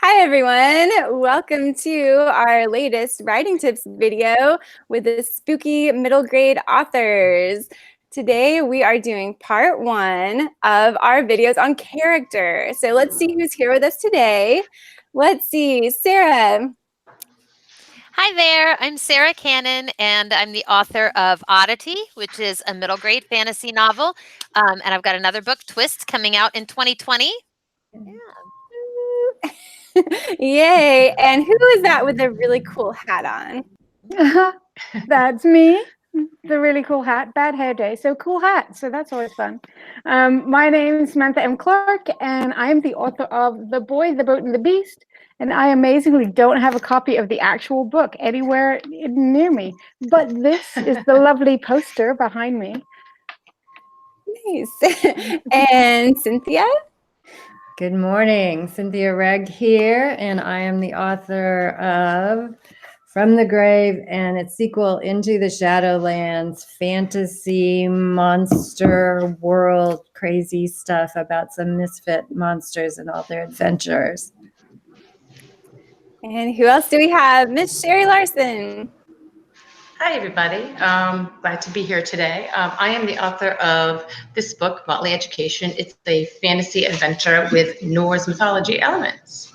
Hi everyone, welcome to our latest writing tips video with the spooky middle grade authors. Today we are doing part 1 of our videos on character. So let's see who's here with us today. Let's see, Sarah. Hi there, I'm Sarah Cannon, and I'm the author of Oddity, which is a middle grade fantasy novel. And I've got another book, Twist, coming out in 2020. Yeah. Yay, and who is that with a really cool hat on? That's me. The really cool hat. Bad hair day, so cool hat. So that's always fun. My name is Samantha M. And I'm the author of The Boy, the Boat, and the Beast. And I amazingly don't have a copy of the actual book anywhere near me. But this is the lovely poster behind me. Nice. And Cynthia? Good morning, Cynthia Reeg here, and I am the author of From the Grave and its sequel, Into the Shadowlands, fantasy, monster world, crazy stuff about some misfit monsters and all their adventures. And who else do we have? Miss Sherry Larsen. Hi, everybody. Glad to be here today. I am the author of this book, Motley Education. It's a fantasy adventure with Norse mythology elements.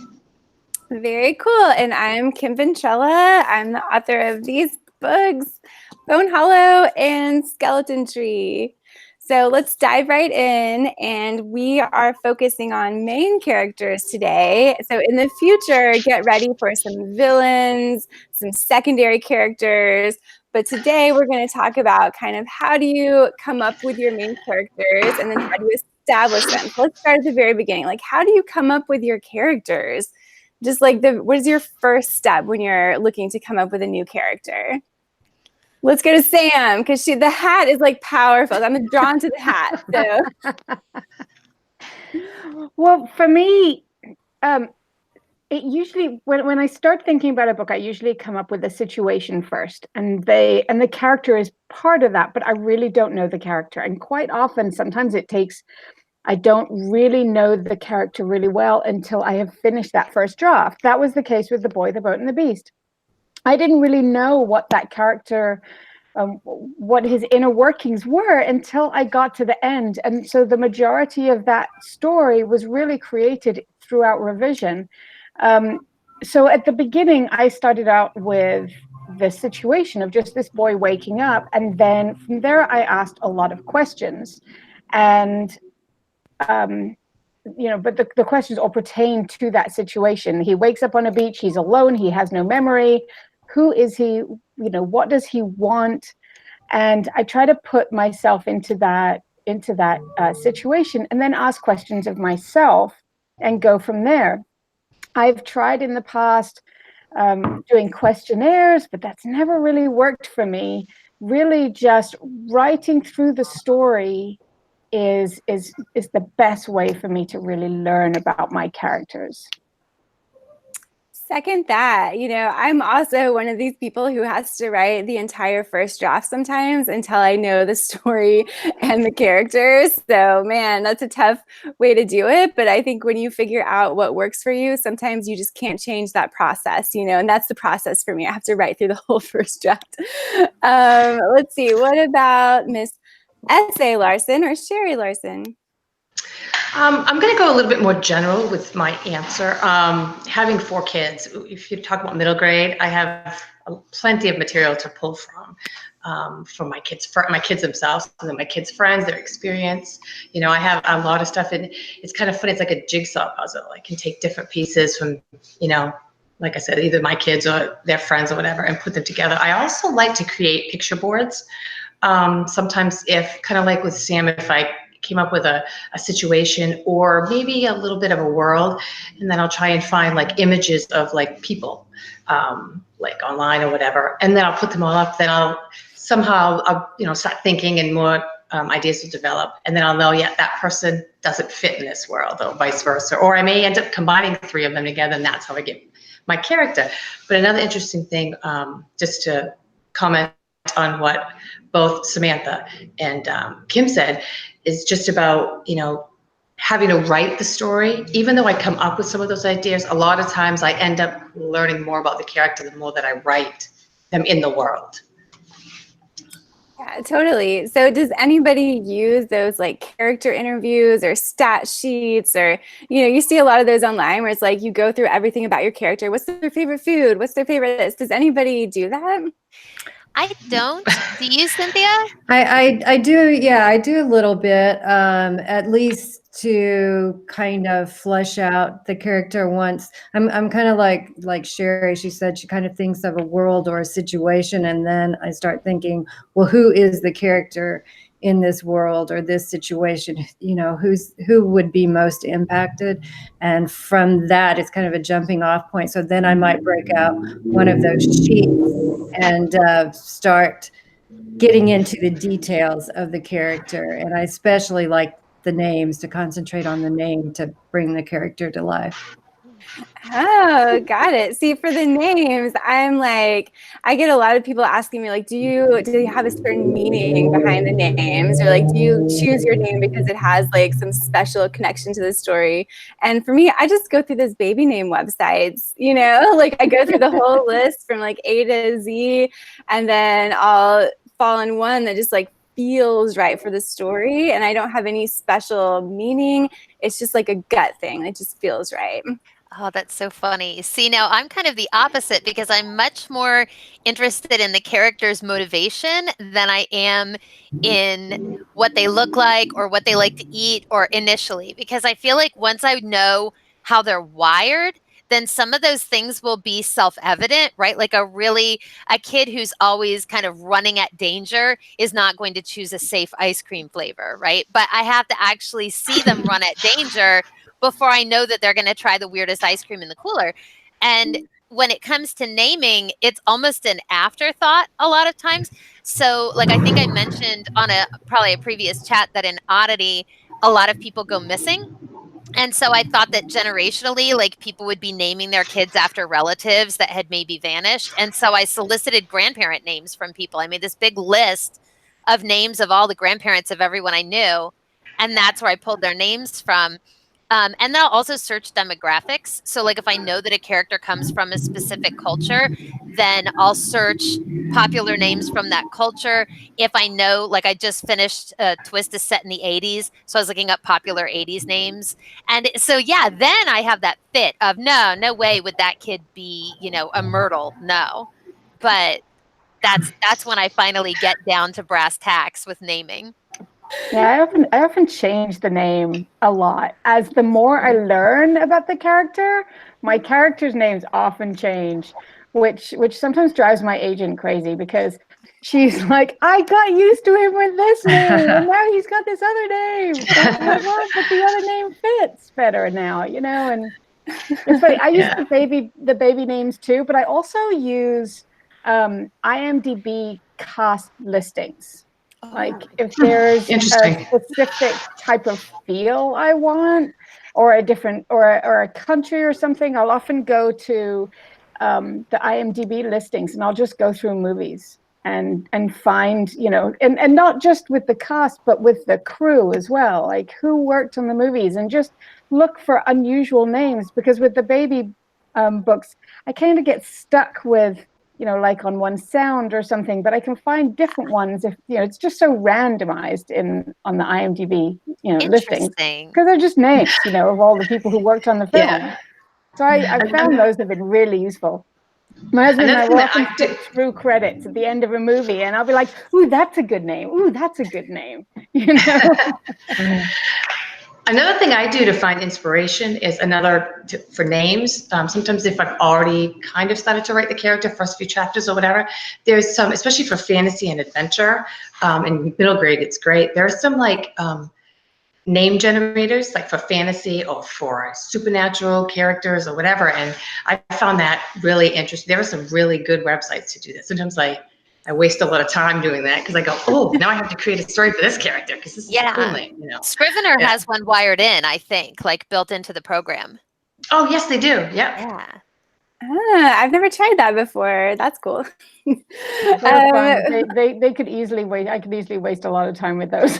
Very cool. And I'm Kim Ventrella. I'm the author of these books, Bone Hollow and Skeleton Tree. So let's dive right in, and we are focusing on main characters today. So in the future, get ready for some villains, some secondary characters. But today we're going to talk about kind of how do you come up with your main characters and then how do you establish them. So let's start at the very beginning. Like, how do you come up with your characters? Just like what is your first step when you're looking to come up with a new character? Let's go to Sam, because the hat is like powerful. I'm drawn to the hat. So. Well, for me, it usually when I start thinking about a book, I usually come up with a situation first, and the character is part of that, but I really don't know the character. And quite often, sometimes I don't really know the character really well until I have finished that first draft. That was the case with The Boy, the Boat, and the Beast. I didn't really know what that character, what his inner workings were until I got to the end. And so the majority of that story was really created throughout revision. So at the beginning, I started out with the situation of just this boy waking up. And then from there, I asked a lot of questions. And but the questions all pertain to that situation. He wakes up on a beach, he's alone, he has no memory. Who is he? What does he want? And I try to put myself into that situation, and then ask questions of myself and go from there. I've tried in the past doing questionnaires, but that's never really worked for me. Really, just writing through the story is the best way for me to really learn about my characters. Second that. I'm also one of these people who has to write the entire first draft sometimes until I know the story and the characters. So man, that's a tough way to do it. But I think when you figure out what works for you, sometimes you just can't change that process, and that's the process for me. I have to write through the whole first draft. Let's see. What about Miss S.A. Larsen or Sherry Larsen? I'm going to go a little bit more general with my answer. Having 4 kids, if you talk about middle grade, I have plenty of material to pull from my kids themselves, and then my kids' friends, their experience. I have a lot of stuff, and it's kind of funny. It's like a jigsaw puzzle. I can take different pieces from, like I said, either my kids or their friends or whatever, and put them together. I also like to create picture boards. Sometimes if, kind of like with Sam, if I came up with a situation or maybe a little bit of a world, and then I'll try and find like images of like people, like online or whatever, and then I'll put them all up. Then I'll start thinking, and more ideas will develop, and then I'll know, yeah, that person doesn't fit in this world, or vice versa, or I may end up combining 3 of them together, and that's how I get my character. But another interesting thing, just to comment on what both Samantha and Kim said, is just about, having to write the story, even though I come up with some of those ideas, a lot of times I end up learning more about the character the more that I write them in the world. Yeah, totally. So does anybody use those like character interviews or stat sheets, or, you see a lot of those online where it's like you go through everything about your character. What's their favorite food? What's their favorite this? Does anybody do that? I don't. Do you, Cynthia? I do, yeah, I do a little bit, at least to kind of flesh out the character once. I'm kind of like Sherry, she said she kind of thinks of a world or a situation, and then I start thinking, well, who is the character in this world or this situation? Who would be most impacted? And from that, it's kind of a jumping off point. So then I might break out one of those sheets and start getting into the details of the character. And I especially like the names, to concentrate on the name to bring the character to life. Oh, got it. See, for the names, I'm like, I get a lot of people asking me, like, do you have a certain meaning behind the names? Or like, do you choose your name because it has like some special connection to the story? And for me, I just go through those baby name websites, like I go through the whole list from like A to Z, and then I'll fall on one that just like feels right for the story. And I don't have any special meaning. It's just like a gut thing. It just feels right. Oh, that's so funny. See, now I'm kind of the opposite because I'm much more interested in the character's motivation than I am in what they look like or what they like to eat or initially. Because I feel like once I know how they're wired, then some of those things will be self-evident, right? Like a kid who's always kind of running at danger is not going to choose a safe ice cream flavor, right? But I have to actually see them run at danger before I know that they're going to try the weirdest ice cream in the cooler. And when it comes to naming, it's almost an afterthought a lot of times. So like, I think I mentioned on probably a previous chat that in Oddity, a lot of people go missing. And so I thought that generationally, like people would be naming their kids after relatives that had maybe vanished. And so I solicited grandparent names from people. I made this big list of names of all the grandparents of everyone I knew. And that's where I pulled their names from. And then I'll also search demographics. So like if I know that a character comes from a specific culture, then I'll search popular names from that culture. If I know, like I just finished Twist is set in the 80s. So I was looking up popular 80s names. And so, yeah, then I have that fit of no way would that kid be, a Myrtle. No. But that's when I finally get down to brass tacks with naming. Yeah, I often change the name a lot. As the more I learn about the character, my character's names often change, which sometimes drives my agent crazy because she's like, I got used to him with this name, and now he's got this other name. But the other name fits better now, And it's funny. I use the baby names too, but I also use IMDb cast listings. Like if there's a specific type of feel I want, or a different or a country or something, I'll often go to the IMDb listings and I'll just go through movies and find, and not just with the cast, but with the crew as well, like who worked on the movies, and just look for unusual names, because with the baby books, I kind of get stuck with, like on one sound or something, but I can find different ones if, it's just so randomized on the IMDb, listings, because they're just names, of all the people who worked on the film. Yeah. So I found those have been really useful. My husband and I will often flip through credits at the end of a movie, and I'll be like, ooh, that's a good name. Ooh, that's a good name. Another thing I do to find inspiration is for names. Sometimes if I've already kind of started to write the character, first few chapters or whatever, there's some, especially for fantasy and adventure, in middle grade, it's great. There's some like name generators, like for fantasy or for supernatural characters or whatever. And I found that really interesting. There are some really good websites to do that. Sometimes I waste a lot of time doing that because I go, oh, now I have to create a story for this character because this is a cool name. Scrivener has one wired in, I think, like built into the program. Oh, yes, they do. Yep. Yeah. I've never tried that before. That's cool. They could easily waste. I could easily waste a lot of time with those.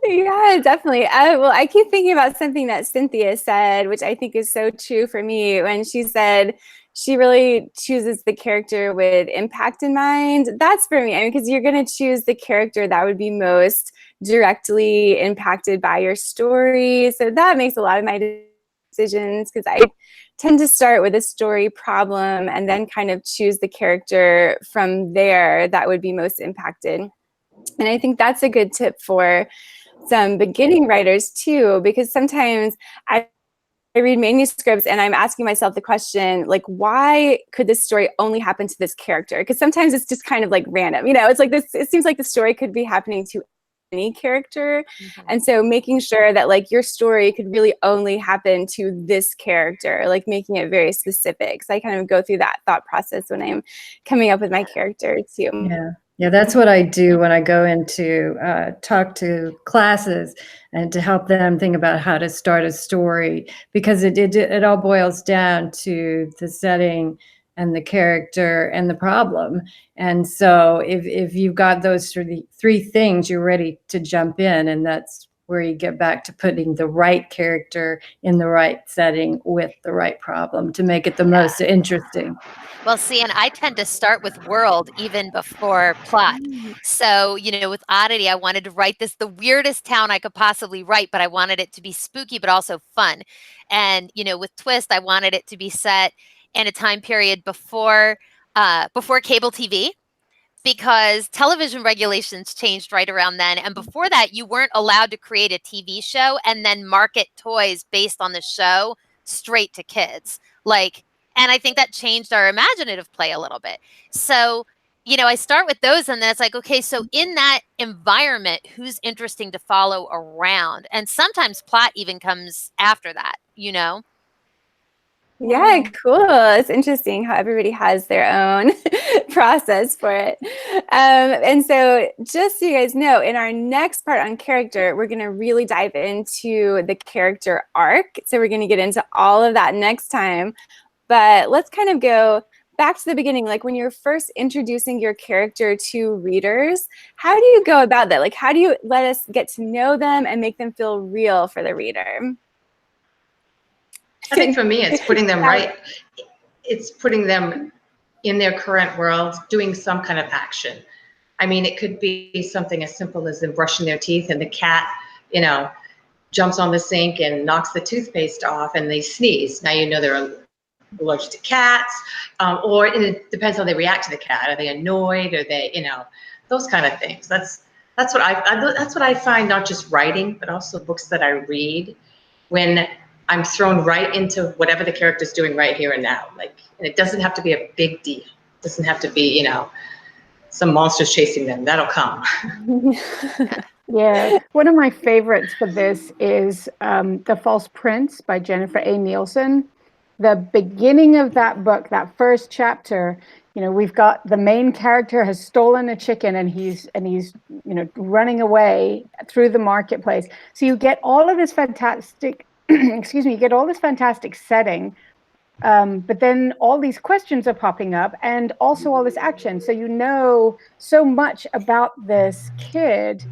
Yeah, definitely. Well, I keep thinking about something that Cynthia said, which I think is so true for me, when she said she really chooses the character with impact in mind. That's for me. I mean, because you're going to choose the character that would be most directly impacted by your story. So that makes a lot of my decisions, because I tend to start with a story problem and then kind of choose the character from there that would be most impacted. And I think that's a good tip for some beginning writers too, because sometimes I read manuscripts and I'm asking myself the question, like, why could this story only happen to this character? Because sometimes it's just kind of like random, it's like this, it seems like the story could be happening to any character. And so making sure that like your story could really only happen to this character, like making it very specific. So I kind of go through that thought process when I'm coming up with my character too. Yeah. Yeah, that's what I do when I go into talk to classes and to help them think about how to start a story, because it all boils down to the setting and the character and the problem. And so if you've got those three things, you're ready to jump in, and that's where you get back to putting the right character in the right setting with the right problem to make it the most interesting. Well, see, and I tend to start with world even before plot. So, with Oddity, I wanted to write the weirdest town I could possibly write, but I wanted it to be spooky, but also fun. And, with Twist, I wanted it to be set in a time period before cable TV, because television regulations changed right around then. And before that, you weren't allowed to create a TV show and then market toys based on the show straight to kids. And I think that changed our imaginative play a little bit. So, I start with those, and then it's like, okay, so in that environment, who's interesting to follow around? And sometimes plot even comes after that, Yeah, cool. It's interesting how everybody has their own process for it. And so just so you guys know, in our next part on character, we're going to really dive into the character arc. So we're going to get into all of that next time. But let's kind of go back to the beginning, like when you're first introducing your character to readers, how do you go about that? Like, how do you let us get to know them and make them feel real for the reader? I think for me, it's putting them right. It's putting them in their current world, doing some kind of action. I mean, it could be something as simple as them brushing their teeth and the cat, jumps on the sink and knocks the toothpaste off and they sneeze. Now they're allergic to cats, or it depends how they react to the cat. Are they annoyed? Are they, those kind of things. That's what I find, not just writing, but also books that I read, when I'm thrown right into whatever the character's doing right here and now. And it doesn't have to be a big deal. It doesn't have to be, some monsters chasing them. That'll come. Yeah, one of my favorites for this is The False Prince by Jennifer A. Nielsen. The beginning of that book, that first chapter, we've got the main character has stolen a chicken and he's running away through the marketplace. So you get all of this fantastic you get all this fantastic setting, but then all these questions are popping up and also all this action. So so much about this kid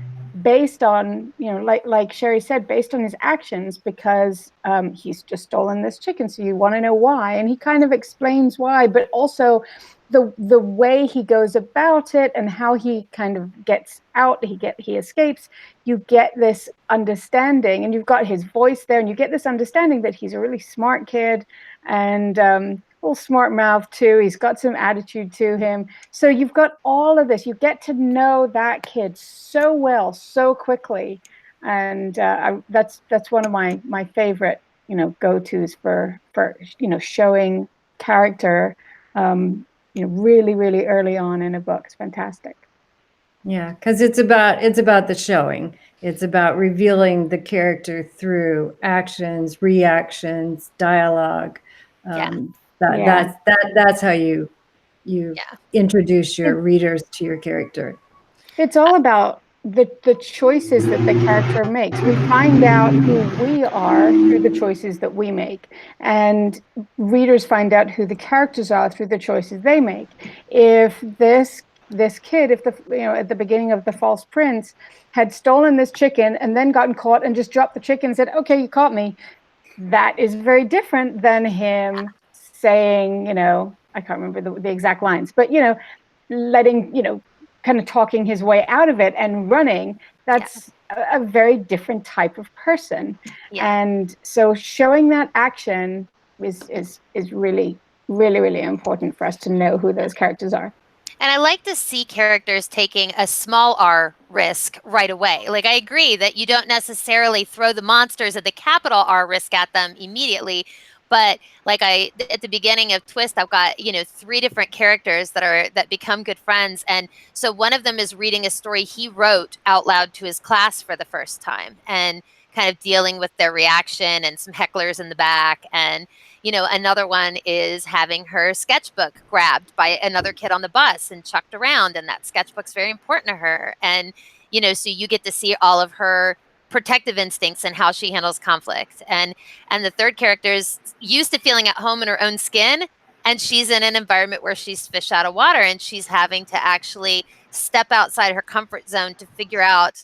based on, like Sherry said, based on his actions, because he's just stolen this chicken. So you want to know why, and he kind of explains why, but also the way he goes about it and how he kind of gets out, he escapes. You get this understanding, and you've got his voice there, and you get this understanding that he's a really smart kid, and a little smart mouth too. He's got some attitude to him. So you've got all of this. You get to know that kid so well, so quickly, and that's one of my favorite go-tos for showing character. Really, really early on in a book. It's fantastic. Yeah, because it's about the showing. It's about revealing the character through actions, reactions, dialogue. That's how you introduce your readers to your character. It's all about the choices that the character makes. We find out who we are through the choices that we make, and readers find out who the characters are through the choices they make. If this this kid, if at the beginning of The False Prince, had stolen this chicken and then gotten caught and just dropped the chicken and said, okay, you caught me, that is very different than him saying, I can't remember the exact lines, but, letting, kind of talking his way out of it and running. That's a very different type of person. Yeah. And so showing that action is really, really, really important for us to know who those characters are. And I like to see characters taking a small r risk right away. Like, I agree that you don't necessarily throw the monsters at the capital R risk at them immediately. But like at the beginning of Twist, I've got, 3 different characters that become good friends. And so one of them is reading a story he wrote out loud to his class for the first time and kind of dealing with their reaction and some hecklers in the back. And another one is having her sketchbook grabbed by another kid on the bus and chucked around, and that sketchbook's very important to her. And, so you get to see all of her protective instincts and how she handles conflict. And the third character is used to feeling at home in her own skin, and she's in an environment where she's fish out of water, and she's having to actually step outside her comfort zone to figure out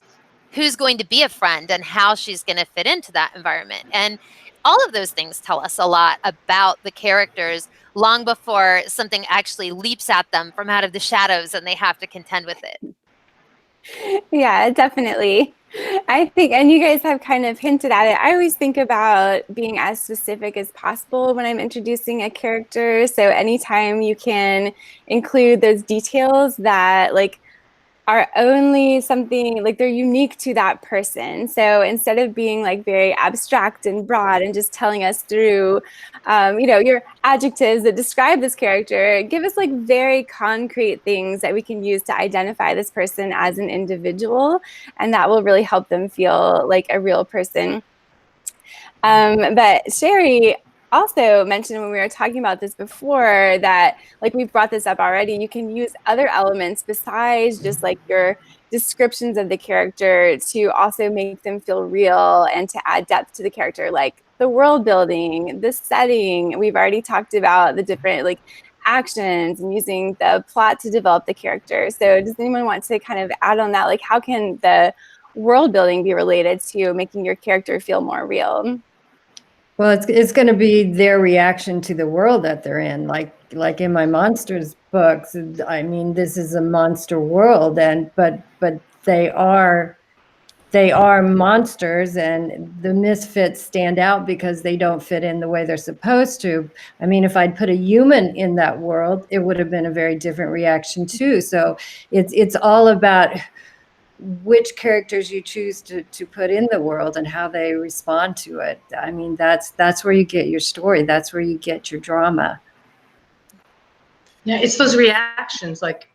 who's going to be a friend and how she's going to fit into that environment. And all of those things tell us a lot about the characters long before something actually leaps at them from out of the shadows and they have to contend with it. Yeah, definitely. I think, and you guys have kind of hinted at it, I always think about being as specific as possible when I'm introducing a character. So anytime you can include those details that are only something they're unique to that person. So instead of being very abstract and broad and just telling us through, your adjectives that describe this character, give us very concrete things that we can use to identify this person as an individual, and that will really help them feel like a real person. But Sherry also mentioned when we were talking about this before that we've brought this up already, you can use other elements besides just your descriptions of the character to also make them feel real and to add depth to the character, like the world building, the setting. We've already talked about the different actions and using the plot to develop the character. So does anyone want to kind of add on that? How can the world building be related to making your character feel more real? Well, it's going to be their reaction to the world that they're in. Like in my monsters books, I mean, this is a monster world, but they are monsters, and the misfits stand out because they don't fit in the way they're supposed to. I mean, if I'd put a human in that world, it would have been a very different reaction too. So it's all about which characters you choose to put in the world and how they respond to it. I mean, that's where you get your story. That's where you get your drama. Yeah, it's those reactions, like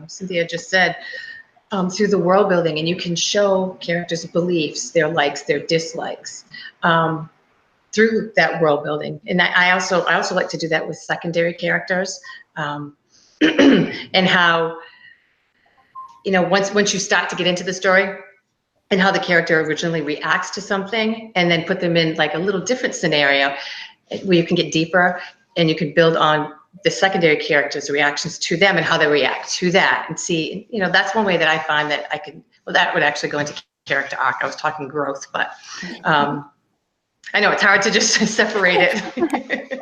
Cynthia just said, through the world building, and you can show characters' beliefs, their likes, their dislikes, through that world building. And I also like to do that with secondary characters, and how, once you start to get into the story and how the character originally reacts to something, and then put them in a little different scenario where you can get deeper and you can build on the secondary characters' reactions to them and how they react to that, and see, that's one way that I find that I could, well, that would actually go into character arc. I was talking growth, but I know it's hard to just separate it.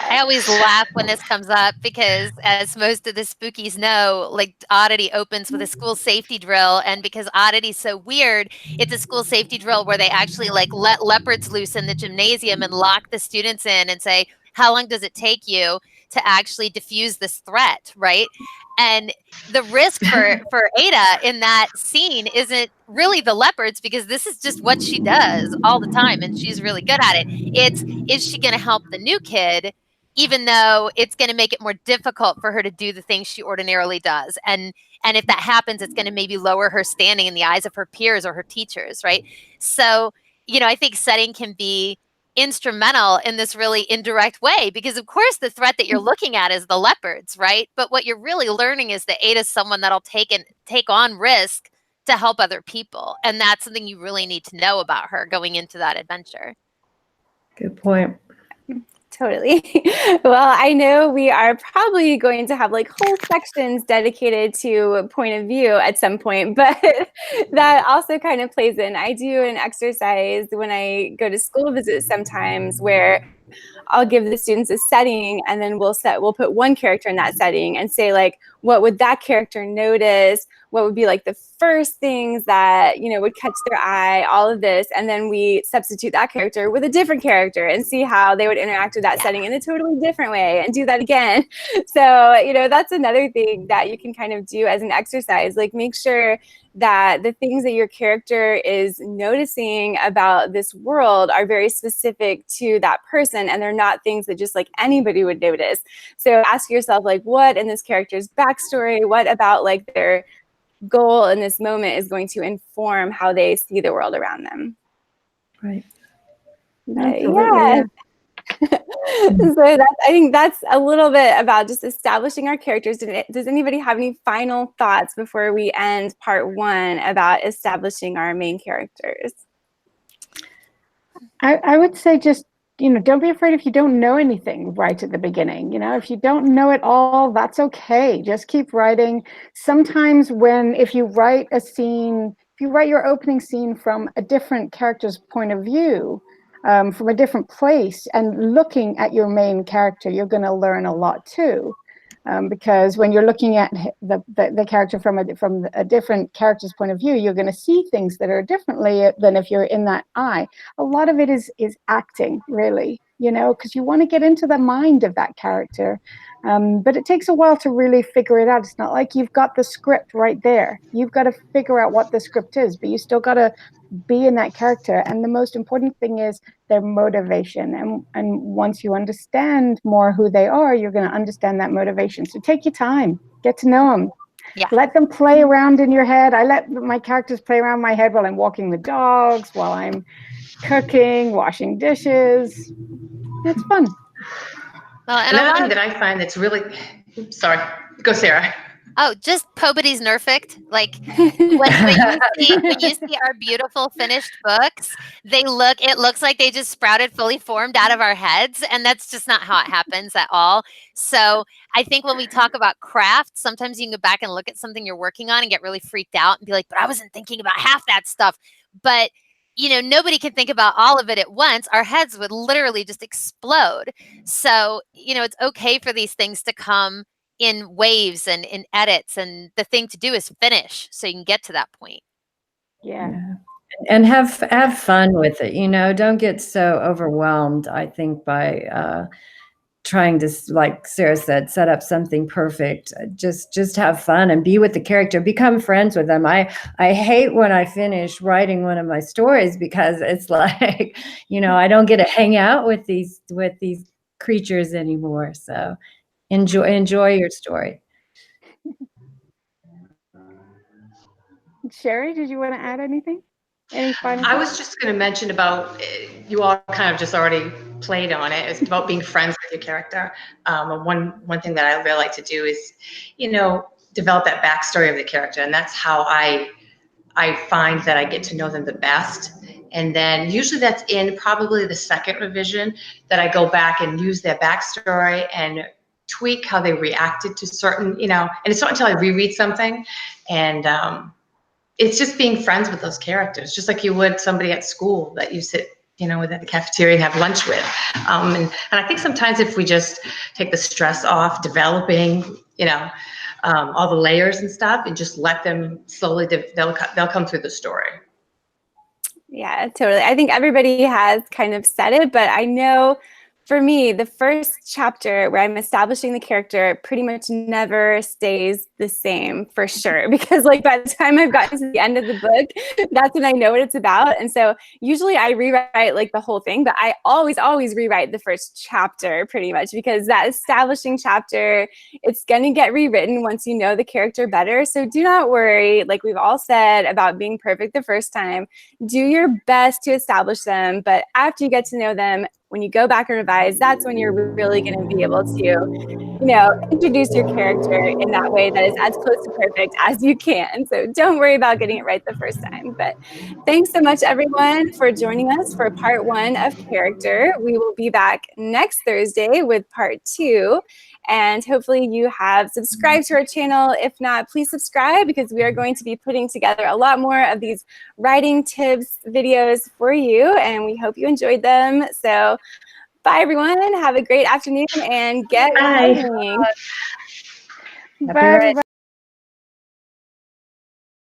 I always laugh when this comes up because, as most of the spookies know, Oddity opens with a school safety drill, and because Oddity's so weird, it's a school safety drill where they actually let leopards loose in the gymnasium and lock the students in and say, how long does it take you to actually diffuse this threat, right? And the risk for Ada in that scene isn't really the leopards, because this is just what she does all the time, and she's really good at it. It's, is she going to help the new kid, even though it's going to make it more difficult for her to do the things she ordinarily does? And if that happens, it's going to maybe lower her standing in the eyes of her peers or her teachers, right? So, I think setting can be instrumental in this really indirect way, because of course the threat that you're looking at is the leopards, right? But what you're really learning is that Ada's someone that'll take on risk to help other people, and that's something you really need to know about her going into that adventure. Good point. Totally. Well, I know we are probably going to have like whole sections dedicated to point of view at some point, but that also kind of plays in. I do an exercise when I go to school visits sometimes where I'll give the students a setting, and then we'll put one character in that setting and say, like, what would that character notice? What would be like the first things that, you know, would catch their eye, all of this. And then we substitute that character with a different character and see how they would interact with that setting in a totally different way, and do that again. So, you know, that's another thing that you can kind of do as an exercise. Like, make sure that the things that your character is noticing about this world are very specific to that person, and they're not things that just like anybody would notice. So ask yourself, like, what in this character's backstory, what about like their goal in this moment is going to inform how they see the world around them. Right. Yeah. So I think that's a little bit about just establishing our characters. Does anybody have any final thoughts before we end part 1 about establishing our main characters? I would say just, you know, don't be afraid if you don't know anything right at the beginning. You know, if you don't know it all, that's okay. Just keep writing. Sometimes if you write a scene, if you write your opening scene from a different character's point of view, from a different place, and looking at your main character, you're going to learn a lot too. Because when you're looking at the character from a different character's point of view, you're going to see things that are differently than if you're in that eye. A lot of it is acting, really, you know, because you want to get into the mind of that character. But it takes a while to really figure it out. It's not like you've got the script right there. You've got to figure out what the script is, but you still got to be in that character. And the most important thing is their motivation. And once you understand more who they are, you're going to understand that motivation. So take your time, get to know them. Yeah. Let them play around in your head. I let my characters play around in my head while I'm walking the dogs, while I'm cooking, washing dishes. It's fun. Well, and Another thing that I find that's really, sorry, go Sarah. Oh, just Pobody's Nerfect. Like when you see our beautiful finished books, it looks like they just sprouted fully formed out of our heads. And that's just not how it happens at all. So I think when we talk about craft, sometimes you can go back and look at something you're working on and get really freaked out and be like, but I wasn't thinking about half that stuff. But you know, nobody can think about all of it at once. Our heads would literally just explode. So, you know, it's okay for these things to come in waves and in edits, and the thing to do is finish so you can get to that point. Yeah. And have fun with it. You know, don't get so overwhelmed, I think, by trying to, like Sarah said, set up something perfect. Just have fun and be with the character, become friends with them. I hate when I finish writing one of my stories, because it's like, you know, I don't get to hang out with these creatures anymore. So enjoy your story. Sherry, did you want to add anything? Any final I thoughts? was just going to mention about, you all kind of just already played on it. It's about being friends with your character. One thing that I really like to do is, you know, develop that backstory of the character, and that's how I find that I get to know them the best. And then usually that's in probably the second revision that I go back and use their backstory and tweak how they reacted to certain, you know, and it's not until I reread something, and it's just being friends with those characters, just like you would somebody at school that you sit, you know, with at the cafeteria and have lunch with. And I think sometimes if we just take the stress off developing, you know, all the layers and stuff, and just let them slowly, they'll come through the story. Yeah, totally. I think everybody has kind of said it, but I know for me, the first chapter where I'm establishing the character pretty much never stays the same, for sure. Because like by the time I've gotten to the end of the book, that's when I know what it's about. And so usually I rewrite like the whole thing, but I always rewrite the first chapter pretty much, because that establishing chapter, it's going to get rewritten once you know the character better. So do not worry, like we've all said, about being perfect the first time. Do your best to establish them, but after you get to know them, when you go back and revise, that's when you're really going to be able to, introduce your character in that way that is as close to perfect as you can. So don't worry about getting it right the first time. But thanks so much, everyone, for joining us for part 1 of character. We will be back next Thursday with part 2. And hopefully you have subscribed to our channel. If not, please subscribe, because we are going to be putting together a lot more of these writing tips videos for you. And we hope you enjoyed them. So bye, everyone. Have a great afternoon and get Bye. writing. Bye.